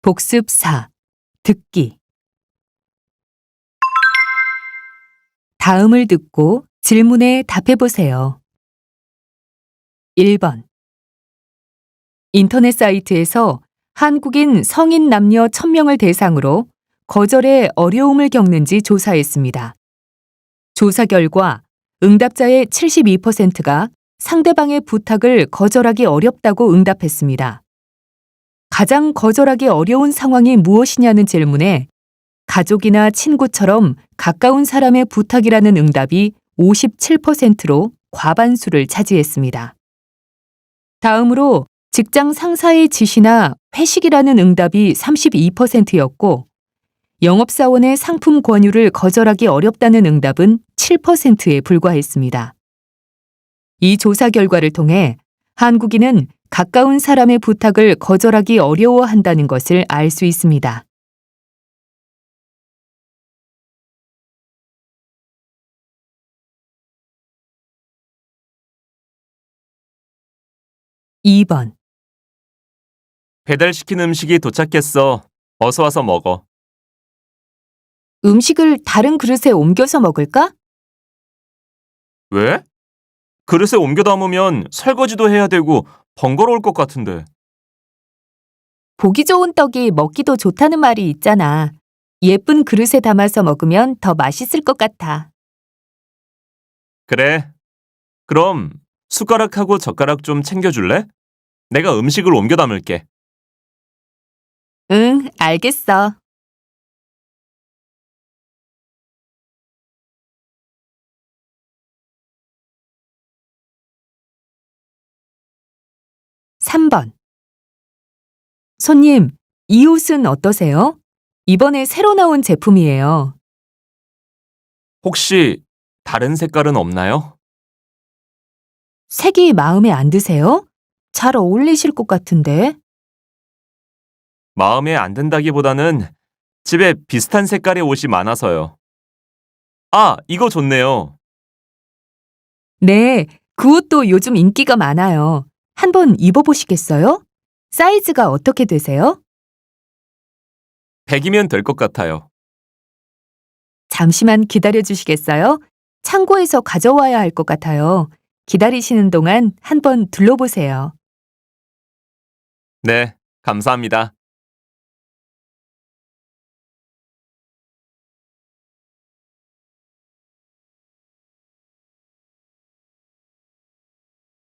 복습 4. 듣기. 다음을 듣고 질문에 답해보세요. 1번. 인터넷 사이트에서 한국인 성인 남녀 1000명을 대상으로 거절에 어려움을 겪는지 조사했습니다. 조사 결과 응답자의 72%가 상대방의 부탁을 거절하기 어렵다고 응답했습니다. 가장 거절하기 어려운 상황이 무엇이냐는 질문에 가족이나 친구처럼 가까운 사람의 부탁이라는 응답이 57%로 과반수를 차지했습니다. 다음으로 직장 상사의 지시나 회식이라는 응답이 32%였고 영업사원의 상품 권유를 거절하기 어렵다는 응답은 7%에 불과했습니다. 이 조사 결과를 통해 한국인은 가까운 사람의 부탁을 거절하기 어려워한다는 것을 알 수 있습니다. (2번) 배달시킨 음식이 도착했어. 어서 와서 먹어. 음식을 다른 그릇에 옮겨서 먹을까? 왜? 그릇에 옮겨 담으면 설거지도 해야 되고 번거로울 것 같은데. 보기 좋은 떡이 먹기도 좋다는 말이 있잖아. 예쁜 그릇에 담아서 먹으면 더 맛있을 것 같아. 그래. 그럼 숟가락하고 젓가락 좀 챙겨줄래? 내가 음식을 옮겨 담을게. 응, 알겠어. 3번. 손님, 이 옷은 어떠세요? 이번에 새로 나온 제품이에요. 혹시 다른 색깔은 없나요? 색이 마음에 안 드세요? 잘 어울리실 것 같은데. 마음에 안 든다기보다는 집에 비슷한 색깔의 옷이 많아서요. 아, 이거 좋네요. 네, 그 옷도 요즘 인기가 많아요. 한번 입어보시겠어요? 사이즈가 어떻게 되세요? 100이면 될 것 같아요. 잠시만 기다려 주시겠어요? 창고에서 가져와야 할 것 같아요. 기다리시는 동안 한번 둘러보세요. 네, 감사합니다.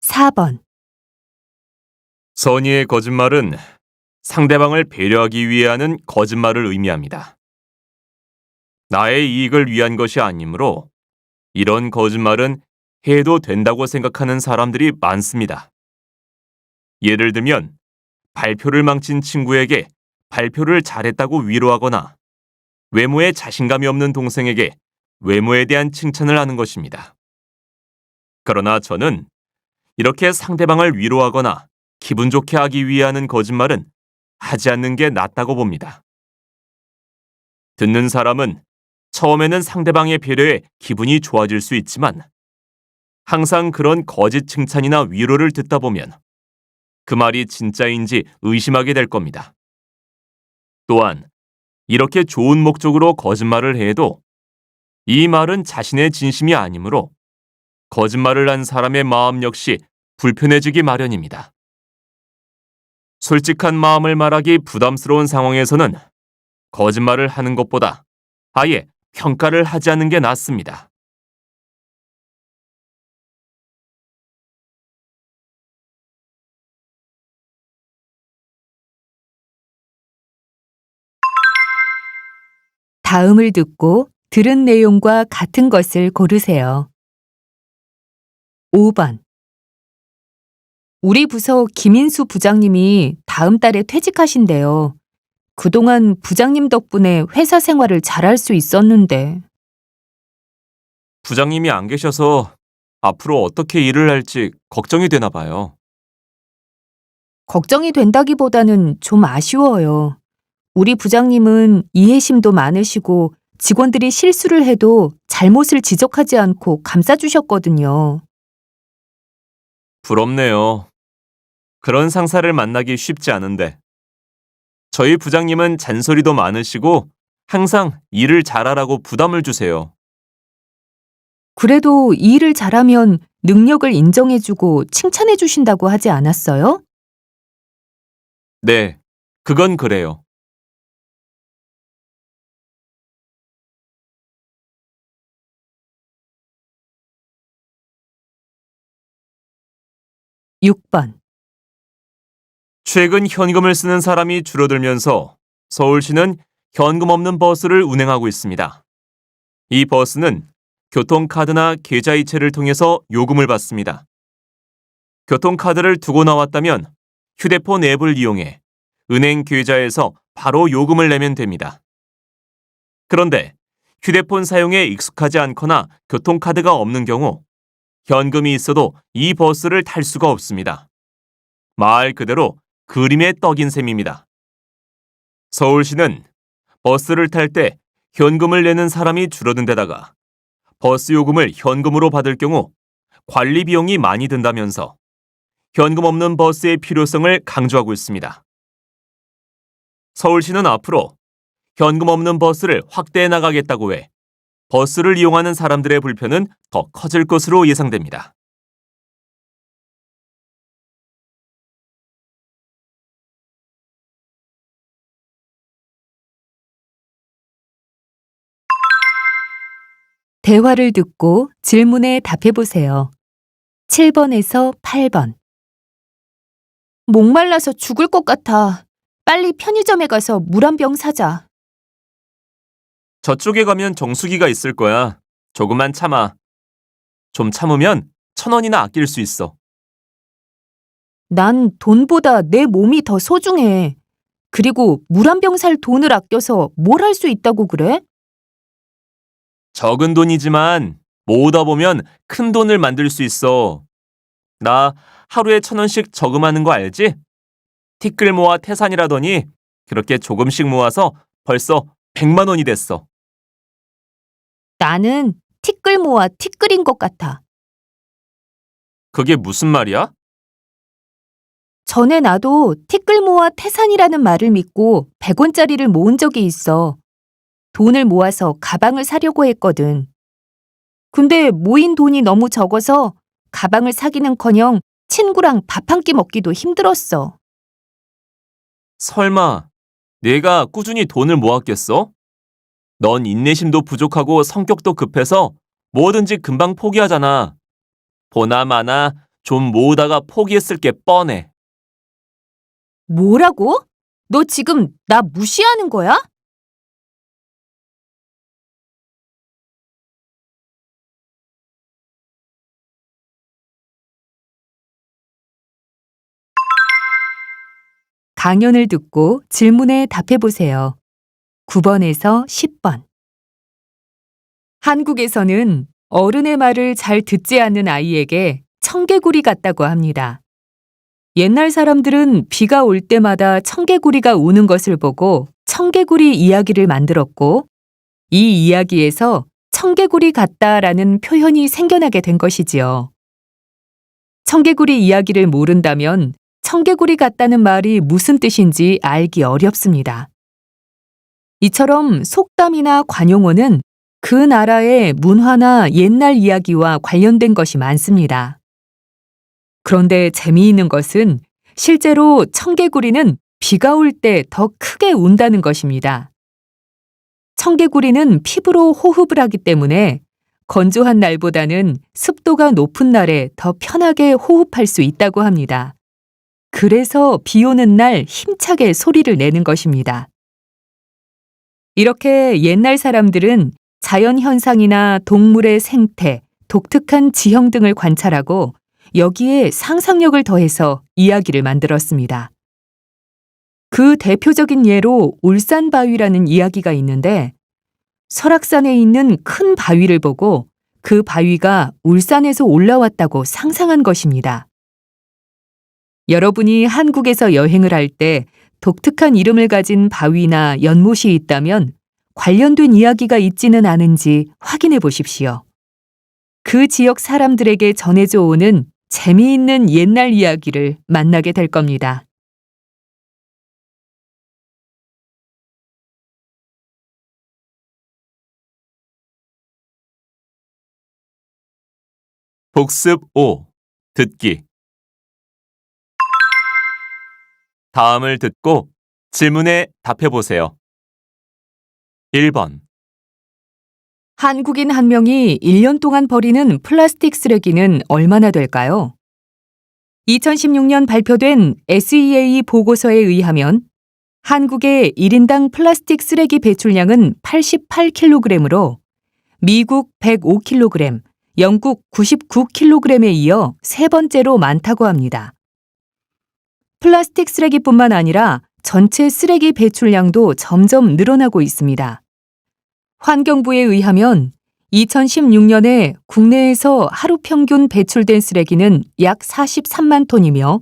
4번. 선의의 거짓말은 상대방을 배려하기 위해 하는 거짓말을 의미합니다. 나의 이익을 위한 것이 아니므로 이런 거짓말은 해도 된다고 생각하는 사람들이 많습니다. 예를 들면 발표를 망친 친구에게 발표를 잘했다고 위로하거나 외모에 자신감이 없는 동생에게 외모에 대한 칭찬을 하는 것입니다. 그러나 저는 이렇게 상대방을 위로하거나 기분 좋게 하기 위해 하는 거짓말은 하지 않는 게 낫다고 봅니다. 듣는 사람은 처음에는 상대방의 배려에 기분이 좋아질 수 있지만 항상 그런 거짓 칭찬이나 위로를 듣다 보면 그 말이 진짜인지 의심하게 될 겁니다. 또한 이렇게 좋은 목적으로 거짓말을 해도 이 말은 자신의 진심이 아니므로 거짓말을 한 사람의 마음 역시 불편해지기 마련입니다. 솔직한 마음을 말하기 부담스러운 상황에서는 거짓말을 하는 것보다 아예 평가를 하지 않는 게 낫습니다. 다음을 듣고 들은 내용과 같은 것을 고르세요. 5번. 우리 부서 김인수 부장님이 다음 달에 퇴직하신대요. 그동안 부장님 덕분에 회사 생활을 잘할 수 있었는데. 부장님이 안 계셔서 앞으로 어떻게 일을 할지 걱정이 되나 봐요. 걱정이 된다기보다는 좀 아쉬워요. 우리 부장님은 이해심도 많으시고 직원들이 실수를 해도 잘못을 지적하지 않고 감싸주셨거든요. 부럽네요. 그런 상사를 만나기 쉽지 않은데. 저희 부장님은 잔소리도 많으시고 항상 일을 잘하라고 부담을 주세요. 그래도 이 일을 잘하면 능력을 인정해주고 칭찬해주신다고 하지 않았어요? 네, 그건 그래요. 6번. 최근 현금을 쓰는 사람이 줄어들면서 서울시는 현금 없는 버스를 운행하고 있습니다. 이 버스는 교통카드나 계좌이체를 통해서 요금을 받습니다. 교통카드를 두고 나왔다면 휴대폰 앱을 이용해 은행 계좌에서 바로 요금을 내면 됩니다. 그런데 휴대폰 사용에 익숙하지 않거나 교통카드가 없는 경우 현금이 있어도 이 버스를 탈 수가 없습니다. 말 그대로 그림의 떡인 셈입니다. 서울시는 버스를 탈 때 현금을 내는 사람이 줄어든 데다가 버스 요금을 현금으로 받을 경우 관리 비용이 많이 든다면서 현금 없는 버스의 필요성을 강조하고 있습니다. 서울시는 앞으로 현금 없는 버스를 확대해 나가겠다고 해 버스를 이용하는 사람들의 불편은 더 커질 것으로 예상됩니다. 대화를 듣고 질문에 답해보세요. 7번에서 8번. 목말라서 죽을 것 같아. 빨리 편의점에 가서 물 한 병 사자. 저쪽에 가면 정수기가 있을 거야. 조금만 참아. 좀 참으면 1,000원이나 아낄 수 있어. 난 돈보다 내 몸이 더 소중해. 그리고 물 한 병 살 돈을 아껴서 뭘 할 수 있다고 그래? 적은 돈이지만 모으다 보면 큰 돈을 만들 수 있어. 나 하루에 1,000원씩 저금하는 거 알지? 티끌 모아 태산이라더니 그렇게 조금씩 모아서 벌써 100만 원이 됐어. 나는 티끌 모아 티끌인 것 같아. 그게 무슨 말이야? 전에 나도 티끌 모아 태산이라는 말을 믿고 100원짜리를 모은 적이 있어. 돈을 모아서 가방을 사려고 했거든. 근데 모인 돈이 너무 적어서 가방을 사기는커녕 친구랑 밥 한 끼 먹기도 힘들었어. 설마 내가 꾸준히 돈을 모았겠어? 넌 인내심도 부족하고 성격도 급해서 뭐든지 금방 포기하잖아. 보나마나 좀 모으다가 포기했을 게 뻔해. 뭐라고? 너 지금 나 무시하는 거야? 강연을 듣고 질문에 답해보세요. 9번에서 10번. 한국에서는 어른의 말을 잘 듣지 않는 아이에게 청개구리 같다고 합니다. 옛날 사람들은 비가 올 때마다 청개구리가 우는 것을 보고 청개구리 이야기를 만들었고, 이 이야기에서 청개구리 같다라는 표현이 생겨나게 된 것이지요. 청개구리 이야기를 모른다면 청개구리 같다는 말이 무슨 뜻인지 알기 어렵습니다. 이처럼 속담이나 관용어는 그 나라의 문화나 옛날 이야기와 관련된 것이 많습니다. 그런데 재미있는 것은 실제로 청개구리는 비가 올 때 더 크게 운다는 것입니다. 청개구리는 피부로 호흡을 하기 때문에 건조한 날보다는 습도가 높은 날에 더 편하게 호흡할 수 있다고 합니다. 그래서 비 오는 날 힘차게 소리를 내는 것입니다. 이렇게 옛날 사람들은 자연 현상이나 동물의 생태, 독특한 지형 등을 관찰하고 여기에 상상력을 더해서 이야기를 만들었습니다. 그 대표적인 예로 울산바위라는 이야기가 있는데, 설악산에 있는 큰 바위를 보고 그 바위가 울산에서 올라왔다고 상상한 것입니다. 여러분이 한국에서 여행을 할 때 독특한 이름을 가진 바위나 연못이 있다면 관련된 이야기가 있지는 않은지 확인해 보십시오. 그 지역 사람들에게 전해져 오는 재미있는 옛날 이야기를 만나게 될 겁니다. 복습 5. 듣기. 다음을 듣고 질문에 답해 보세요. 1번. 한국인 한 명이 1년 동안 버리는 플라스틱 쓰레기는 얼마나 될까요? 2016년 발표된 SEA 보고서에 의하면 한국의 1인당 플라스틱 쓰레기 배출량은 88kg으로 미국 105kg, 영국 99kg에 이어 세 번째로 많다고 합니다. 플라스틱 쓰레기뿐만 아니라 전체 쓰레기 배출량도 점점 늘어나고 있습니다. 환경부에 의하면 2016년에 국내에서 하루 평균 배출된 쓰레기는 약 43만 톤이며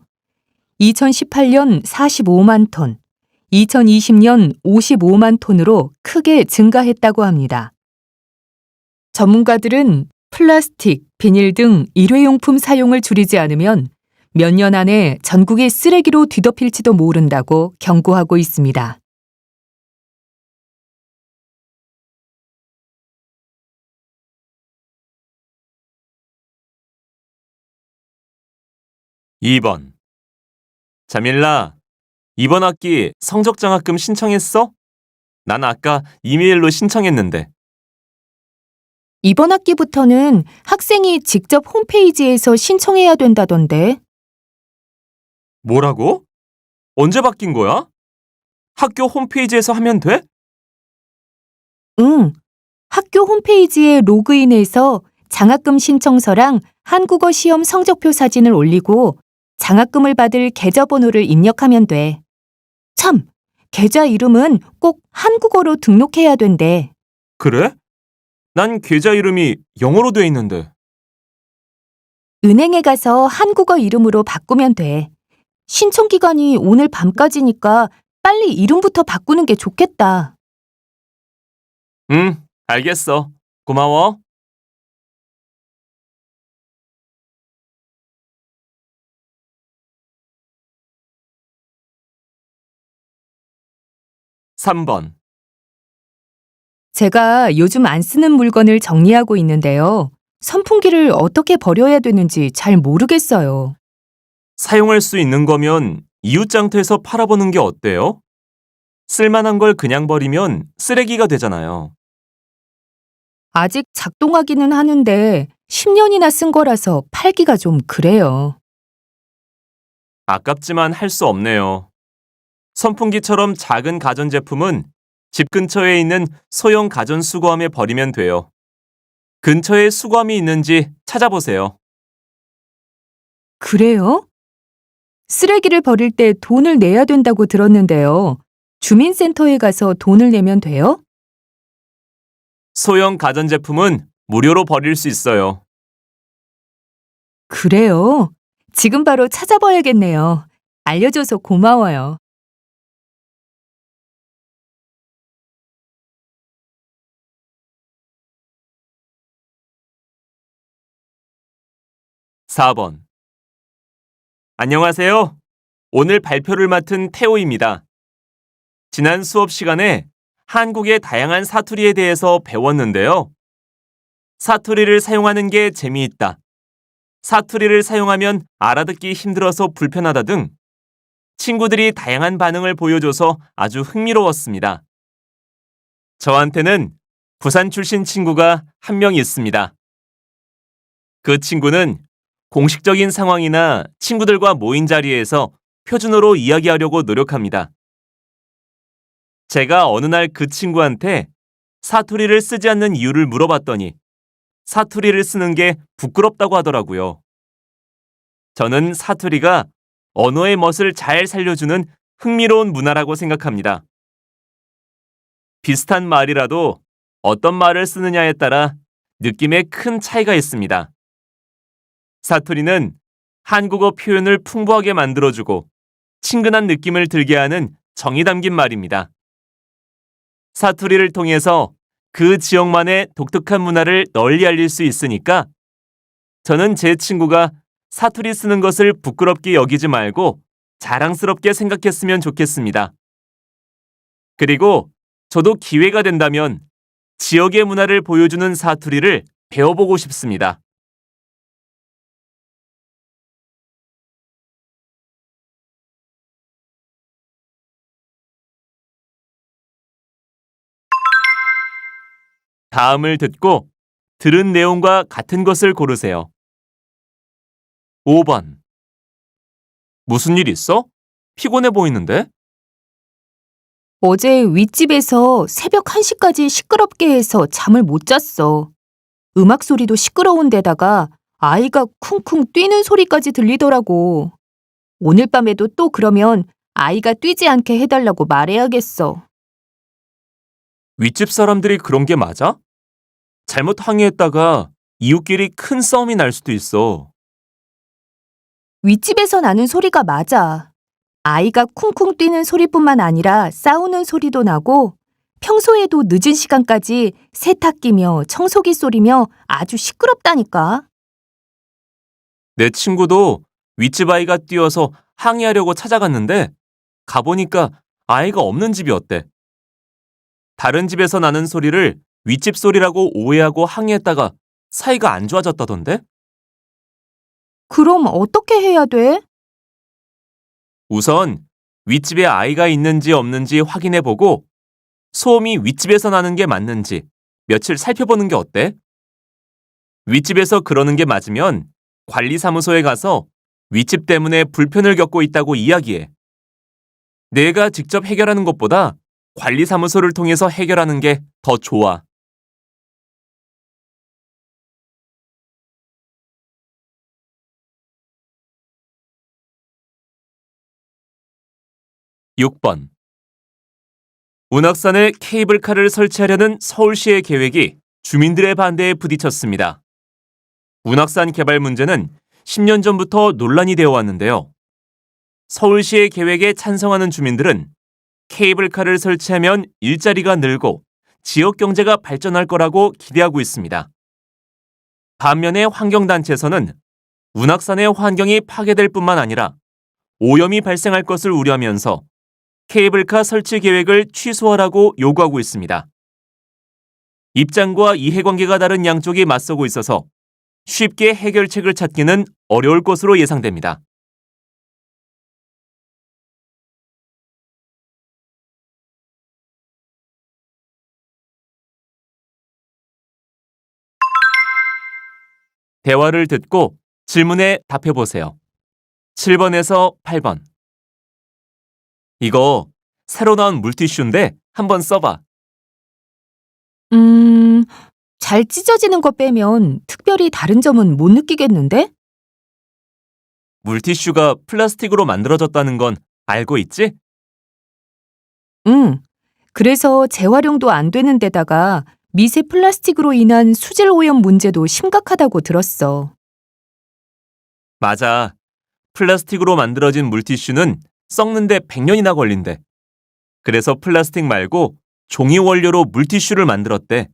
2018년 45만 톤, 2020년 55만 톤으로 크게 증가했다고 합니다. 전문가들은 플라스틱, 비닐 등 일회용품 사용을 줄이지 않으면 몇 년 안에 전국이 쓰레기로 뒤덮일지도 모른다고 경고하고 있습니다. (2번) 자밀라, 이번 학기 성적장학금 신청했어? 난 아까 이메일로 신청했는데. 이번 학기부터는 학생이 직접 홈페이지에서 신청해야 된다던데. 뭐라고? 언제 바뀐 거야? 학교 홈페이지에서 하면 돼? 응. 학교 홈페이지에 로그인해서 장학금 신청서랑 한국어 시험 성적표 사진을 올리고 장학금을 받을 계좌번호를 입력하면 돼. 참, 계좌 이름은 꼭 한국어로 등록해야 된대. 그래? 난 계좌 이름이 영어로 돼 있는데. 은행에 가서 한국어 이름으로 바꾸면 돼. 신청 기간이 오늘 밤까지니까 빨리 이름부터 바꾸는 게 좋겠다. 응, 알겠어. 고마워. 3번. 제가 요즘 안 쓰는 물건을 정리하고 있는데요. 선풍기를 어떻게 버려야 되는지 잘 모르겠어요. 사용할 수 있는 거면 이웃장터에서 팔아보는 게 어때요? 쓸만한 걸 그냥 버리면 쓰레기가 되잖아요. 아직 작동하기는 하는데 10년이나 쓴 거라서 팔기가 좀 그래요. 아깝지만 할 수 없네요. 선풍기처럼 작은 가전제품은 집 근처에 있는 소형 가전수거함에 버리면 돼요. 근처에 수거함이 있는지 찾아보세요. 그래요? 쓰레기를 버릴 때 돈을 내야 된다고 들었는데요. 주민센터에 가서 돈을 내면 돼요? 소형 가전제품은 무료로 버릴 수 있어요. 그래요? 지금 바로 찾아봐야겠네요. 알려줘서 고마워요. 4번. 안녕하세요. 오늘 발표를 맡은 태호입니다. 지난 수업 시간에 한국의 다양한 사투리에 대해서 배웠는데요. 사투리를 사용하는 게 재미있다. 사투리를 사용하면 알아듣기 힘들어서 불편하다 등 친구들이 다양한 반응을 보여줘서 아주 흥미로웠습니다. 저한테는 부산 출신 친구가 한 명 있습니다. 그 친구는 공식적인 상황이나 친구들과 모인 자리에서 표준어로 이야기하려고 노력합니다. 제가 어느 날 그 친구한테 사투리를 쓰지 않는 이유를 물어봤더니 사투리를 쓰는 게 부끄럽다고 하더라고요. 저는 사투리가 언어의 멋을 잘 살려주는 흥미로운 문화라고 생각합니다. 비슷한 말이라도 어떤 말을 쓰느냐에 따라 느낌에 큰 차이가 있습니다. 사투리는 한국어 표현을 풍부하게 만들어주고 친근한 느낌을 들게 하는 정이 담긴 말입니다. 사투리를 통해서 그 지역만의 독특한 문화를 널리 알릴 수 있으니까 저는 제 친구가 사투리 쓰는 것을 부끄럽게 여기지 말고 자랑스럽게 생각했으면 좋겠습니다. 그리고 저도 기회가 된다면 지역의 문화를 보여주는 사투리를 배워보고 싶습니다. 다음을 듣고 들은 내용과 같은 것을 고르세요. 5번. 무슨 일 있어? 피곤해 보이는데? 어제 윗집에서 새벽 1시까지 시끄럽게 해서 잠을 못 잤어. 음악 소리도 시끄러운 데다가 아이가 쿵쿵 뛰는 소리까지 들리더라고. 오늘 밤에도 또 그러면 아이가 뛰지 않게 해달라고 말해야겠어. 윗집 사람들이 그런 게 맞아? 잘못 항의했다가 이웃끼리 큰 싸움이 날 수도 있어. 윗집에서 나는 소리가 맞아. 아이가 쿵쿵 뛰는 소리뿐만 아니라 싸우는 소리도 나고 평소에도 늦은 시간까지 세탁기며 청소기 소리며 아주 시끄럽다니까. 내 친구도 윗집 아이가 뛰어서 항의하려고 찾아갔는데 가보니까 아이가 없는 집이었대. 다른 집에서 나는 소리를 윗집 소리라고 오해하고 항의했다가 사이가 안 좋아졌다던데? 그럼 어떻게 해야 돼? 우선 윗집에 아이가 있는지 없는지 확인해보고 소음이 윗집에서 나는 게 맞는지 며칠 살펴보는 게 어때? 윗집에서 그러는 게 맞으면 관리사무소에 가서 윗집 때문에 불편을 겪고 있다고 이야기해. 내가 직접 해결하는 것보다 관리사무소를 통해서 해결하는 게 더 좋아. (6번) 운악산에 케이블카를 설치하려는 서울시의 계획이 주민들의 반대에 부딪혔습니다. 운악산 개발 문제는 10년 전부터 논란이 되어 왔는데요. 서울시의 계획에 찬성하는 주민들은 케이블카를 설치하면 일자리가 늘고 지역 경제가 발전할 거라고 기대하고 있습니다. 반면에 환경단체에서는 운악산의 환경이 파괴될 뿐만 아니라 오염이 발생할 것을 우려하면서 케이블카 설치 계획을 취소하라고 요구하고 있습니다. 입장과 이해관계가 다른 양쪽이 맞서고 있어서 쉽게 해결책을 찾기는 어려울 것으로 예상됩니다. 대화를 듣고 질문에 답해보세요. 7번에서 8번. 이거 새로 나온 물티슈인데 한번 써봐. 잘 찢어지는 거 빼면 특별히 다른 점은 못 느끼겠는데? 물티슈가 플라스틱으로 만들어졌다는 건 알고 있지? 응. 그래서 재활용도 안 되는 데다가 미세 플라스틱으로 인한 수질 오염 문제도 심각하다고 들었어. 맞아. 플라스틱으로 만들어진 물티슈는 썩는데 100년이나 걸린대. 그래서 플라스틱 말고 종이 원료로 물티슈를 만들었대.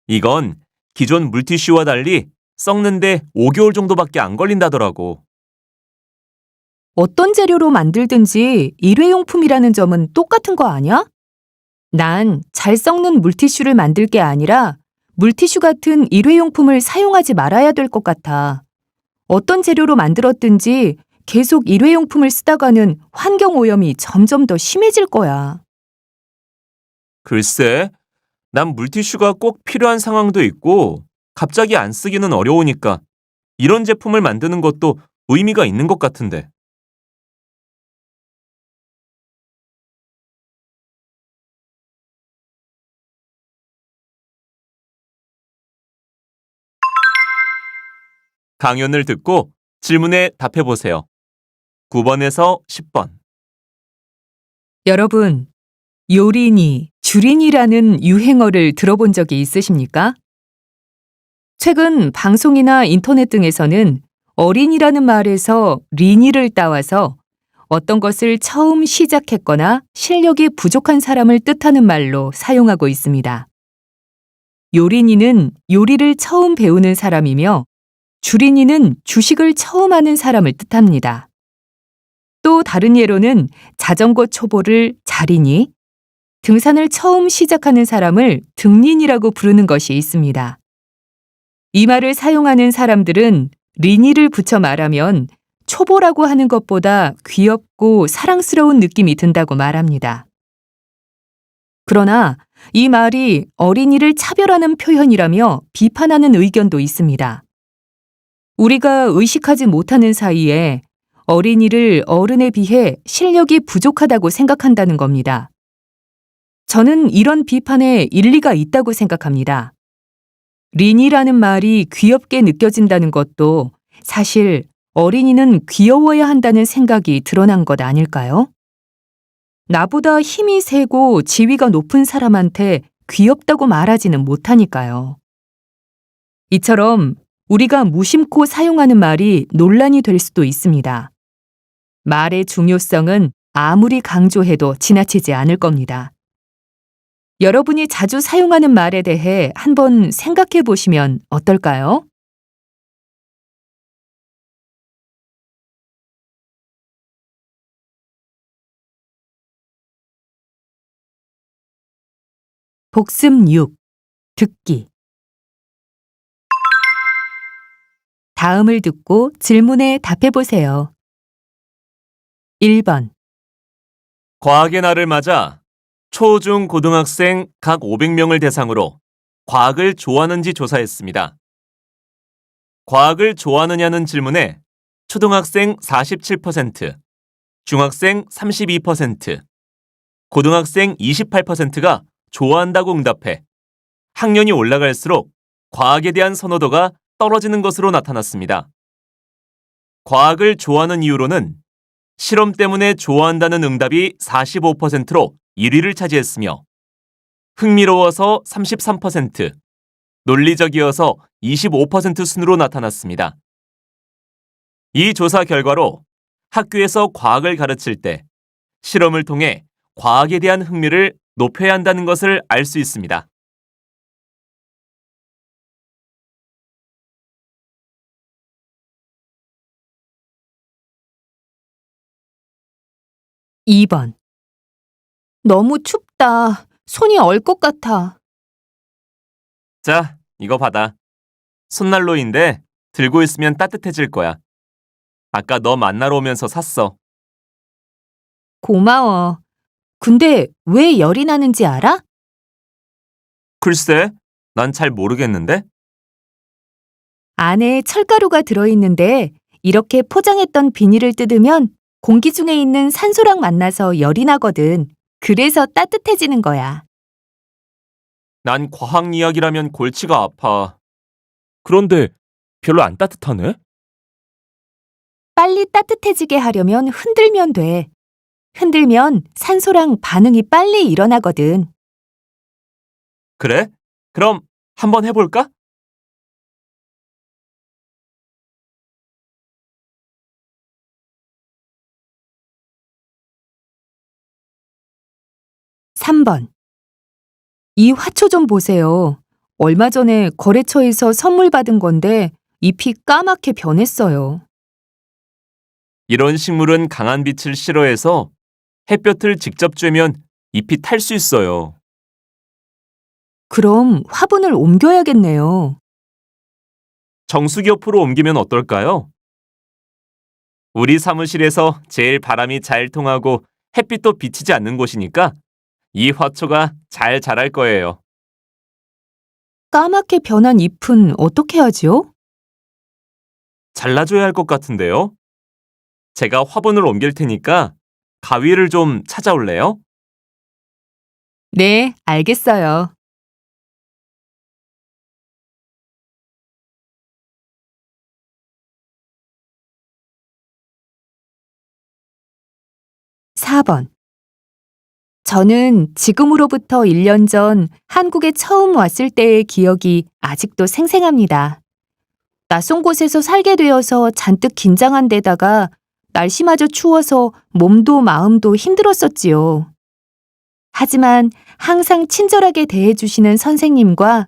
이건 기존 물티슈와 달리 썩는데 5개월 정도밖에 안 걸린다더라고. 어떤 재료로 만들든지 일회용품이라는 점은 똑같은 거 아니야? 난 잘 썩는 물티슈를 만들 게 아니라 물티슈 같은 일회용품을 사용하지 말아야 될 것 같아. 어떤 재료로 만들었든지 계속 일회용품을 쓰다가는 환경오염이 점점 더 심해질 거야. 글쎄, 난 물티슈가 꼭 필요한 상황도 있고 갑자기 안 쓰기는 어려우니까 이런 제품을 만드는 것도 의미가 있는 것 같은데. 강연을 듣고 질문에 답해보세요. 9번에서 10번. 여러분, 요린이, 주린이라는 유행어를 들어본 적이 있으십니까? 최근 방송이나 인터넷 등에서는 어린이라는 말에서 린이를 따와서 어떤 것을 처음 시작했거나 실력이 부족한 사람을 뜻하는 말로 사용하고 있습니다. 요린이는 요리를 처음 배우는 사람이며 주린이는 주식을 처음 하는 사람을 뜻합니다. 또 다른 예로는 자전거 초보를 자린이, 등산을 처음 시작하는 사람을 등린이라고 부르는 것이 있습니다. 이 말을 사용하는 사람들은 린이를 붙여 말하면 초보라고 하는 것보다 귀엽고 사랑스러운 느낌이 든다고 말합니다. 그러나 이 말이 어린이를 차별하는 표현이라며 비판하는 의견도 있습니다. 우리가 의식하지 못하는 사이에 어린이를 어른에 비해 실력이 부족하다고 생각한다는 겁니다. 저는 이런 비판에 일리가 있다고 생각합니다. 린이라는 말이 귀엽게 느껴진다는 것도 사실 어린이는 귀여워야 한다는 생각이 드러난 것 아닐까요? 나보다 힘이 세고 지위가 높은 사람한테 귀엽다고 말하지는 못하니까요. 이처럼 우리가 무심코 사용하는 말이 논란이 될 수도 있습니다. 말의 중요성은 아무리 강조해도 지나치지 않을 겁니다. 여러분이 자주 사용하는 말에 대해 한번 생각해 보시면 어떨까요? 복습 6. 듣기. 다음을 듣고 질문에 답해 보세요. 1번. 과학의 날을 맞아 초, 중, 고등학생 각 500명을 대상으로 과학을 좋아하는지 조사했습니다. 과학을 좋아하느냐는 질문에 초등학생 47%, 중학생 32%, 고등학생 28%가 좋아한다고 응답해 학년이 올라갈수록 과학에 대한 선호도가 떨어지는 것으로 나타났습니다. 과학을 좋아하는 이유로는 실험 때문에 좋아한다는 응답이 45%로 1위를 차지했으며 흥미로워서 33%, 논리적이어서 25% 순으로 나타났습니다. 이 조사 결과로 학교에서 과학을 가르칠 때 실험을 통해 과학에 대한 흥미를 높여야 한다는 것을 알 수 있습니다. 2번. 너무 춥다. 손이 얼 것 같아. 자, 이거 받아. 손난로인데 들고 있으면 따뜻해질 거야. 아까 너 만나러 오면서 샀어. 고마워. 근데 왜 열이 나는지 알아? 글쎄, 난 잘 모르겠는데? 안에 철가루가 들어있는데 이렇게 포장했던 비닐을 뜯으면 공기 중에 있는 산소랑 만나서 열이 나거든. 그래서 따뜻해지는 거야. 난 과학 이야기라면 골치가 아파. 그런데 별로 안 따뜻하네? 빨리 따뜻해지게 하려면 흔들면 돼. 흔들면 산소랑 반응이 빨리 일어나거든. 그래? 그럼 한번 해볼까? 3번. 이 화초 좀 보세요. 얼마 전에 거래처에서 선물 받은 건데 잎이 까맣게 변했어요. 이런 식물은 강한 빛을 싫어해서 햇볕을 직접 쬐면 잎이 탈 수 있어요. 그럼 화분을 옮겨야겠네요. 정수기 옆으로 옮기면 어떨까요? 우리 사무실에서 제일 바람이 잘 통하고 햇빛도 비치지 않는 곳이니까 이 화초가 잘 자랄 거예요. 까맣게 변한 잎은 어떻게 하지요? 잘라줘야 할 것 같은데요? 제가 화분을 옮길 테니까 가위를 좀 찾아올래요? 네, 알겠어요. 4번. 저는 지금으로부터 1년 전 한국에 처음 왔을 때의 기억이 아직도 생생합니다. 낯선 곳에서 살게 되어서 잔뜩 긴장한 데다가 날씨마저 추워서 몸도 마음도 힘들었었지요. 하지만 항상 친절하게 대해주시는 선생님과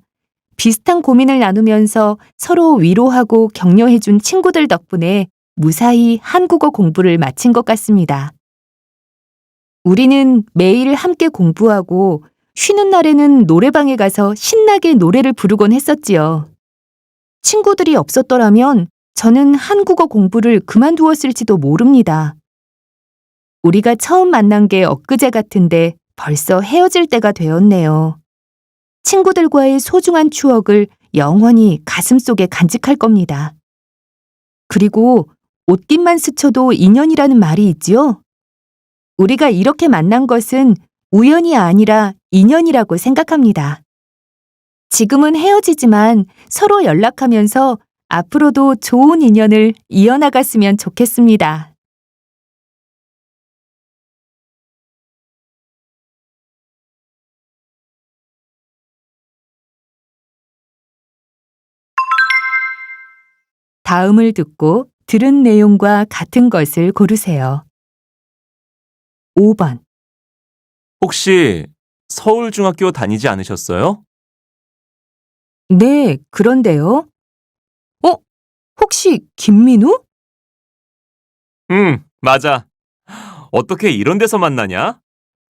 비슷한 고민을 나누면서 서로 위로하고 격려해준 친구들 덕분에 무사히 한국어 공부를 마친 것 같습니다. 우리는 매일 함께 공부하고 쉬는 날에는 노래방에 가서 신나게 노래를 부르곤 했었지요. 친구들이 없었더라면 저는 한국어 공부를 그만두었을지도 모릅니다. 우리가 처음 만난 게 엊그제 같은데 벌써 헤어질 때가 되었네요. 친구들과의 소중한 추억을 영원히 가슴속에 간직할 겁니다. 그리고 옷깃만 스쳐도 인연이라는 말이 있지요? 우리가 이렇게 만난 것은 우연이 아니라 인연이라고 생각합니다. 지금은 헤어지지만 서로 연락하면서 앞으로도 좋은 인연을 이어나갔으면 좋겠습니다. 다음을 듣고 들은 내용과 같은 것을 고르세요. 5번. 혹시 서울중학교 다니지 않으셨어요? 네, 그런데요. 혹시 김민우? 맞아. 어떻게 이런 데서 만나냐?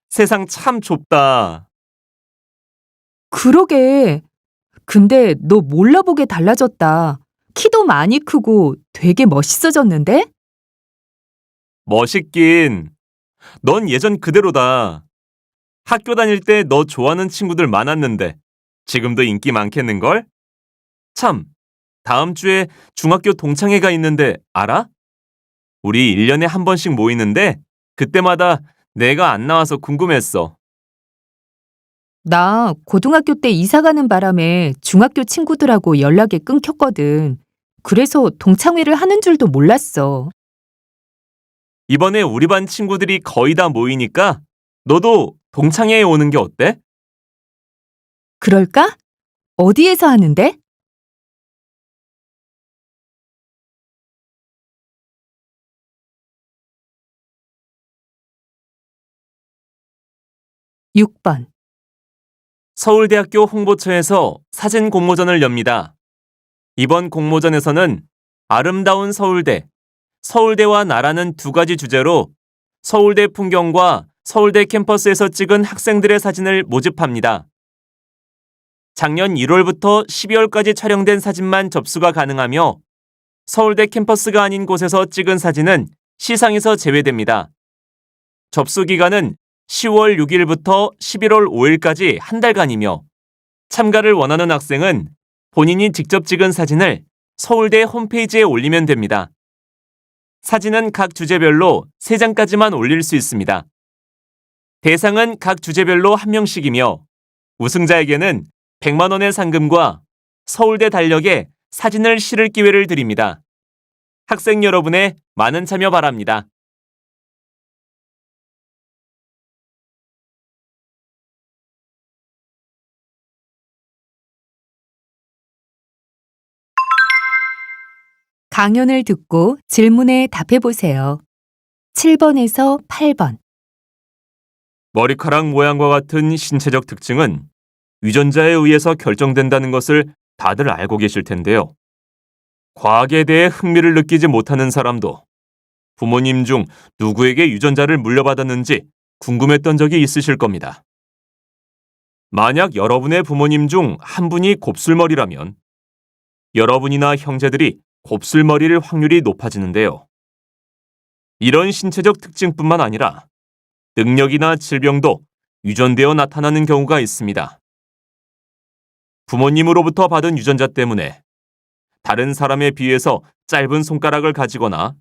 세상 참 좁다. 그러게. 근데 너 몰라보게 달라졌다. 키도 많이 크고 되게 멋있어졌는데? 멋있긴. 넌 예전 그대로다. 학교 다닐 때 너 좋아하는 친구들 많았는데 지금도 인기 많겠는걸? 참, 다음 주에 중학교 동창회가 있는데 알아? 우리 1년에 한 번씩 모이는데 그때마다 내가 안 나와서 궁금했어. 나 고등학교 때 이사 가는 바람에 중학교 친구들하고 연락이 끊겼거든. 그래서 동창회를 하는 줄도 몰랐어. 이번에 우리 반 친구들이 거의 다 모이니까 너도 동창회에 오는 게 어때? 그럴까? 어디에서 하는데? 6번. 서울대학교 홍보처에서 사진 공모전을 엽니다. 이번 공모전에서는 아름다운 서울대, 서울대와 나라는 두 가지 주제로 서울대 풍경과 서울대 캠퍼스에서 찍은 학생들의 사진을 모집합니다. 작년 1월부터 12월까지 촬영된 사진만 접수가 가능하며 서울대 캠퍼스가 아닌 곳에서 찍은 사진은 시상에서 제외됩니다. 접수 기간은 10월 6일부터 11월 5일까지 한 달간이며 참가를 원하는 학생은 본인이 직접 찍은 사진을 서울대 홈페이지에 올리면 됩니다. 사진은 각 주제별로 3장까지만 올릴 수 있습니다. 대상은 각 주제별로 1명씩이며 우승자에게는 100만 원의 상금과 서울대 달력에 사진을 실을 기회를 드립니다. 학생 여러분의 많은 참여 바랍니다. 강연을 듣고 질문에 답해 보세요. 7번에서 8번. 머리카락 모양과 같은 신체적 특징은 유전자에 의해서 결정된다는 것을 다들 알고 계실 텐데요. 과학에 대해 흥미를 느끼지 못하는 사람도 부모님 중 누구에게 유전자를 물려받았는지 궁금했던 적이 있으실 겁니다. 만약 여러분의 부모님 중 한 분이 곱슬머리라면 여러분이나 형제들이 곱슬머리일 확률이 높아지는데요. 이런 신체적 특징뿐만 아니라 능력이나 질병도 유전되어 나타나는 경우가 있습니다. 부모님으로부터 받은 유전자 때문에 다른 사람에 비해서 짧은 손가락을 가지거나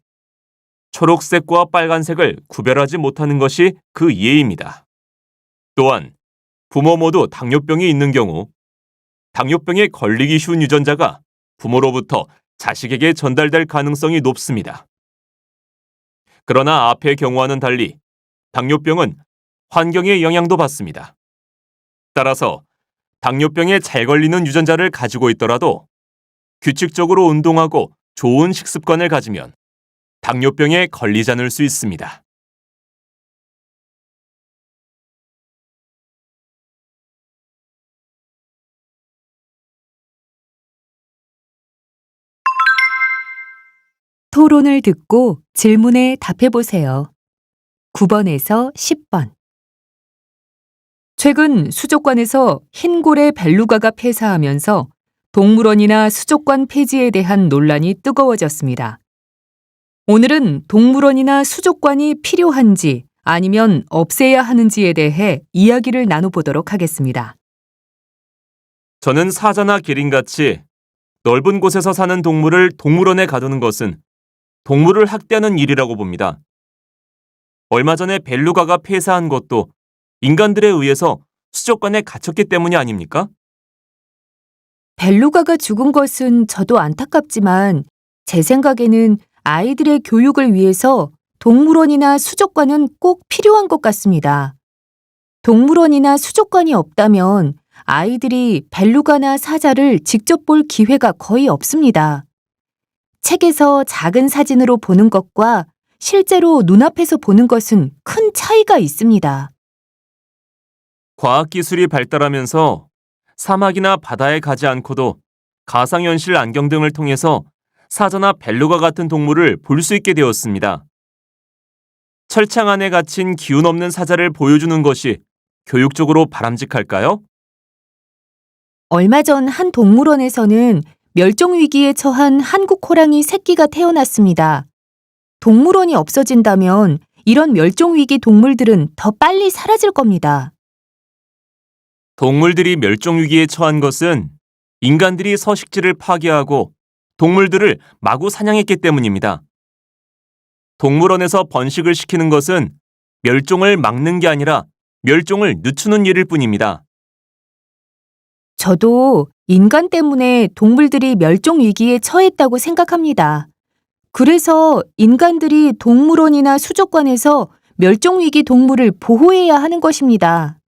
초록색과 빨간색을 구별하지 못하는 것이 그 예입니다. 또한 부모 모두 당뇨병이 있는 경우 당뇨병에 걸리기 쉬운 유전자가 부모로부터 자식에게 전달될 가능성이 높습니다. 그러나 앞의 경우와는 달리 당뇨병은 환경의 영향도 받습니다. 따라서 당뇨병에 잘 걸리는 유전자를 가지고 있더라도 규칙적으로 운동하고 좋은 식습관을 가지면 당뇨병에 걸리지 않을 수 있습니다. 토론을 듣고 질문에 답해 보세요. 9번에서 10번. 최근 수족관에서 흰고래 벨루가가 폐사하면서 동물원이나 수족관 폐지에 대한 논란이 뜨거워졌습니다. 오늘은 동물원이나 수족관이 필요한지 아니면 없애야 하는지에 대해 이야기를 나눠보도록 하겠습니다. 저는 사자나 기린같이 넓은 곳에서 사는 동물을 동물원에 가두는 것은 동물을 학대하는 일이라고 봅니다. 얼마 전에 벨루가가 폐사한 것도 인간들에 의해서 수족관에 갇혔기 때문이 아닙니까? 벨루가가 죽은 것은 저도 안타깝지만 제 생각에는 아이들의 교육을 위해서 동물원이나 수족관은 꼭 필요한 것 같습니다. 동물원이나 수족관이 없다면 아이들이 벨루가나 사자를 직접 볼 기회가 거의 없습니다. 책에서 작은 사진으로 보는 것과 실제로 눈앞에서 보는 것은 큰 차이가 있습니다. 과학기술이 발달하면서 사막이나 바다에 가지 않고도 가상현실 안경 등을 통해서 사자나 벨루가 같은 동물을 볼 수 있게 되었습니다. 철창 안에 갇힌 기운 없는 사자를 보여주는 것이 교육적으로 바람직할까요? 얼마 전 한 동물원에서는 멸종위기에 처한 한국 호랑이 새끼가 태어났습니다. 동물원이 없어진다면 이런 멸종위기 동물들은 더 빨리 사라질 겁니다. 동물들이 멸종위기에 처한 것은 인간들이 서식지를 파괴하고 동물들을 마구 사냥했기 때문입니다. 동물원에서 번식을 시키는 것은 멸종을 막는 게 아니라 멸종을 늦추는 일일 뿐입니다. 저도 인간 때문에 동물들이 멸종위기에 처했다고 생각합니다. 그래서 인간들이 동물원이나 수족관에서 멸종위기 동물을 보호해야 하는 것입니다.